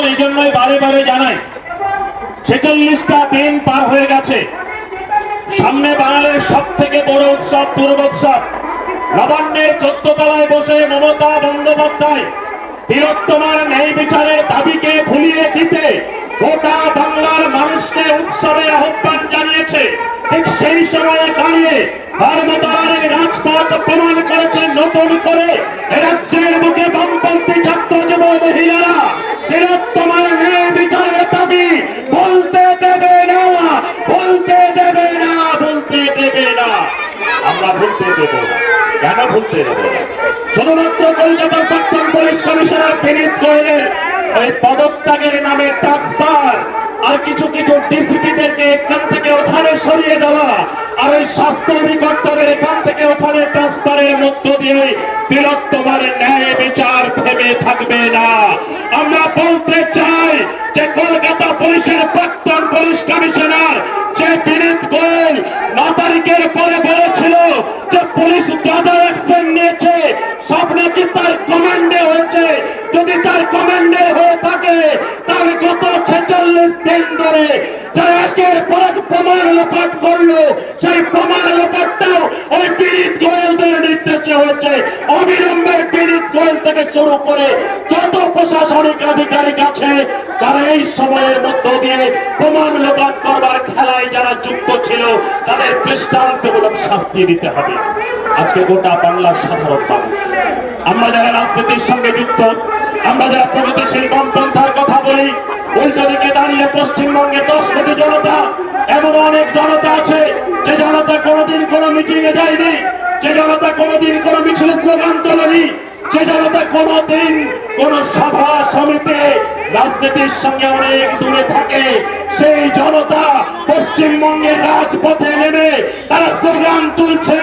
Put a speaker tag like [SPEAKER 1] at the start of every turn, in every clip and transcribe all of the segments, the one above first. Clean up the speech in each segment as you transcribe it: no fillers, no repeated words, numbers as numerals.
[SPEAKER 1] এই জন্যই বারে বারে জানাই, 46টা দিন পার হয়ে গেছে, সামনে বাঙালির সব থেকে বড় উৎসব দুর্গোৎসব। নবান্নের 14 তলায় বসে মমতা বন্দ্যোপাধ্যায় তিলোত্তমার ন্যায় বিচারের দাবিকে ভুলিয়ে দিতে গোটা বাংলার মানুষকে উৎসবের আহ্বান জানিয়েছে। ঠিক সেই সময়ে দাঁড়িয়ে ধর্মতলার এই রাজপথ প্রমাণ করেছে নতুন করে রাজ্যের বুকে বামপন্থী ছাত্র যুব মহিলারা তিলোত্তমার ন্যায় বিচারের দাবি বলতে দেবে না, বলতে দেবে না, বলতে দেবে না। আমরা বলতে দেব না। কেন বলতে দেব না? শুধুমাত্র কলকাতার প্রাক্তন পুলিশ কমিশনার বিনীত গোয়েলের ওই পদত্যাগের নামে ট্রান্সফার আর কিছু কিছু ডিসিপিদেরকে এখান থেকে ওখানে সরিয়ে দেওয়া আর ওই স্বাস্থ্য অধিকর্তাদের এখান থেকে ওখানে ট্রান্সফারের মধ্য দিয়ে তিলোত্তমার ন্যায় বিচার থেমে থাকবে না। আমরা বলতে চাই যে কলকাতা পুলিশের প্রাক্তন পুলিশ কমিশনার যে বিনীত গোয়েল 9 তারিখের পরে বলেছিল যে পুলিশ যা যা অ্যাকশন নিয়েছে সব নাকি তার কমান্ডে হয়েছে। যদি তার কমান্ডে হয়ে থাকে তাহলে গত 46 দিন ধরে যারা একের পর এক প্রমাণ লোপাট করলো সেই প্রমাণ লোপাটটাও ওই বিনীত গোয়েলদের নির্দেশে হয়েছে। অবিলম্বে বিনীত গোয়েল থেকে শুরু করে যত প্রশাসনিক আধিকারিক আছে যারা এই সময়ের মধ্য দিয়ে প্রমাণ লোপাট করবার খেলায় যারা যুক্ত ছিল তাদের দৃষ্টান্তমূলক শাস্তি দিতে হবে। আজকে গোটা বাংলার সাধারণ মানুষ, আমরা যারা রাজনীতির সঙ্গে যুক্ত, আমরা যারা প্রগতিশীল বামপন্থার কথা বলি, উল্টো দিকে দাঁড়িয়ে পশ্চিমবঙ্গে 10 কোটি জনতা, এমন অনেক জনতা আছে যে জনতা কোনোদিন কোনো মিটিং এ যায়নি, যে জনতা কোনোদিন কোনো মিছিল স্লোগান তোলেনি, যে জনতা কোনোদিন কোন সভা সমিতি রাজনীতির সঙ্গে অনেক দূরে থাকে। সেই জনতা পশ্চিমবঙ্গের রাজপথে নেমে তারা স্লোগান তুলছে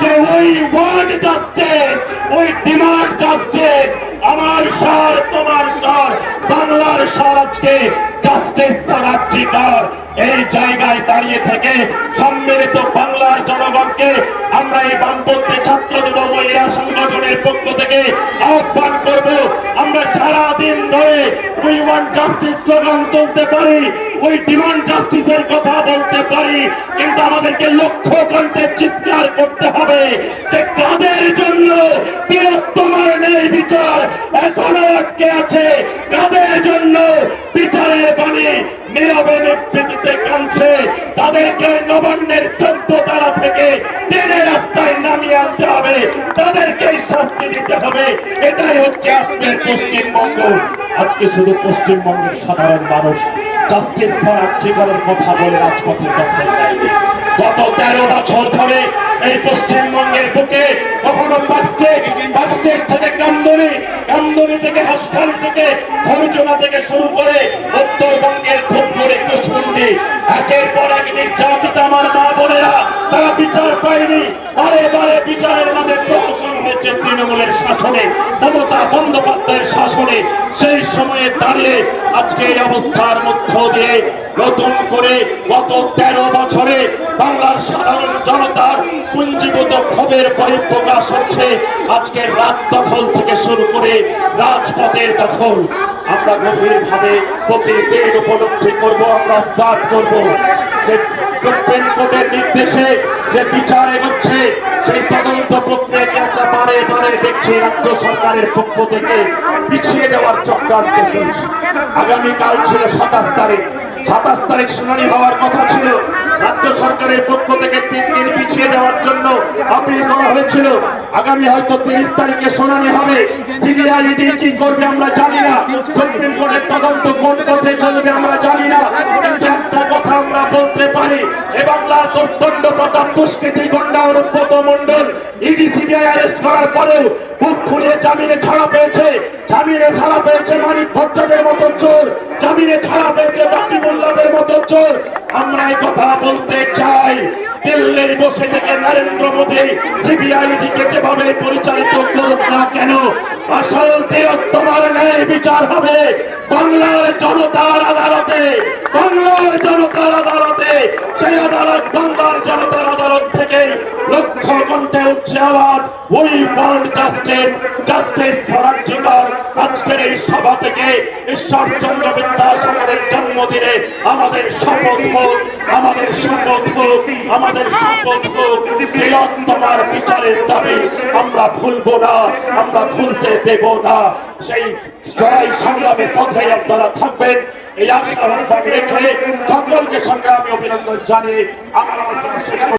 [SPEAKER 1] যে we want justice, we demand justice. আমার স্বর, তোমার স্বর, বাংলার স্বর আজকে জাস্টিস ফর আর্জিকর। এই জায়গায় দাঁড়িয়ে থেকে সম্মিলিত বাংলার জনগণকে আমরা এই বামপন্থী ছাত্র যুব মহিলা সংগঠনের পক্ষ থেকে আহ্বান করব, আমরা সারাদিন ধরে উই ওয়ান্ট জাস্টিস স্লোগান তুলতে পারি, উই ডিমান্ড জাস্টিসের কথা বলতে পারি, কিন্তু আমাদেরকে লক্ষ্য কণ্ঠে চিৎকার করতে হবে যে কাদের জন্য তিলোত্তমার ন্যায় বিচার এখনো আটকে আছে, কাদের জন্য বিচারের বাণী নীরবে নিবৃত্তিতে কাঁদছে, তাদেরকে নবান্নের 14 তালা থেকে টেনে রাস্তায় নামিয়ে আনতে হবে, তাদেরকে শাস্তি দিতে হবে। এটাই হচ্ছে আজকের পশ্চিমবঙ্গ। আজকে শুধু পশ্চিমবঙ্গের সাধারণ মানুষ জাস্টিস ফর আর্জিকরের কথা বলে রাজপথে দখল নেয়নি। গত 13 বছর ধরে এই পশ্চিমবঙ্গের বুকে কখনো বাক্সটেট থেকে কামদুনি, কামদুনি থেকে হাসখালি থেকে হরজনা থেকে শুরু করে উত্তরবঙ্গের ধূপগুড়ি, কুচমুন্ডি, একের পর এক নির্যাতিত আমার মা বোনেরা তারা বিচার পায়নি। বারে বারে বিচারের নামে প্রহসন হয়েছে তৃণমূলের শাসনে, মমতা বন্দ্যোপাধ্যায়ের শাসনে। সেই সময়ে দাঁড়িয়ে আজকে এই অবস্থার মধ্য দিয়ে নতুন করে গত 13 বছরে বাংলার সাধারণ জনতার পুঞ্জীভূত ক্ষোভের বহিঃপ্রকাশ হচ্ছে। আজকে রাত দখল থেকে শুরু করে রাজপথের দখল আমরা গভীরভাবে প্রতিদিন উপলব্ধি করব, আমরা অবজার্ভ করব যে সুপ্রিম কোর্টের নির্দেশে যে বিচার এগোচ্ছে সেই তদন্ত প্রক্রিয়াকে আমরা বারে বারে দেখছি রাজ্য সরকারের পক্ষ থেকে পিছিয়ে দেওয়ার চক্রান্ত চলছে। আগামীকাল ছিল 27 তারিখ, 27 তারিখ শুনানি হওয়ার কথা ছিল। রাজ্য সরকারের পক্ষ থেকে 3 দিন পিছিয়ে দেওয়ার জন্য আপিল করা হয়েছিল। আগামী হয়তো 30 তারিখে শুনানি হবে। সিবিআইডি কি করবে আমরা জানি না, সুপ্রিম কোর্টের তদন্ত কোন পথে চলবে আমরা জানি না, কিন্তু একটা কথা আমরা বলতে পারি, এ বাংলার দণ্ড প্রতাপ দুষ্কৃতী গন্ডা Anubrata Mondal ED CBI arrest করার পরেও বুক ফুলিয়ে জামিনে ছাড়া পেয়েছে। জামিনে ছাড়া পেয়েছে মানিক ভট্টাচার্যের মতো চোর, জামিনে ছাড়া পেয়েছে বাকি মোল্লাদের মতো চোর। আমরা এই কথা বলতে চাই, দিল্লির বসে থেকে নরেন্দ্র মোদী সিবিআইডিকে যেভাবে পরিচালিত করুক না কেন, আসল তিলোত্তমার ন্যায় বিচার হবে বাংলার জনতার আদালতে, বাংলার জনতার আদালতে। সেই আদালত বাংলার জনতার আদালত থেকে লক্ষ্য কণ্ঠে উঠছে আবার we want justice, justice for RG Kar. আজকের এই সভা থেকে ঈশ্বরচন্দ্র বিদ্যাসাগরের জন্মদিনে আমাদের শপথ হোক, আমাদের শপথ হোক, আমাদের শপথ হোক, তিলোত্তমার বিচারের দাবি আমরা ভুলবো না, আমরা ভুলতে দেব না। সেই লড়াই সংগ্রামের পথে আপনারা থাকবেন, এই আশা রেখে সকলকে সংগ্রামী অভিনন্দন জানিয়ে আমার আলোচনা শেষ করছি।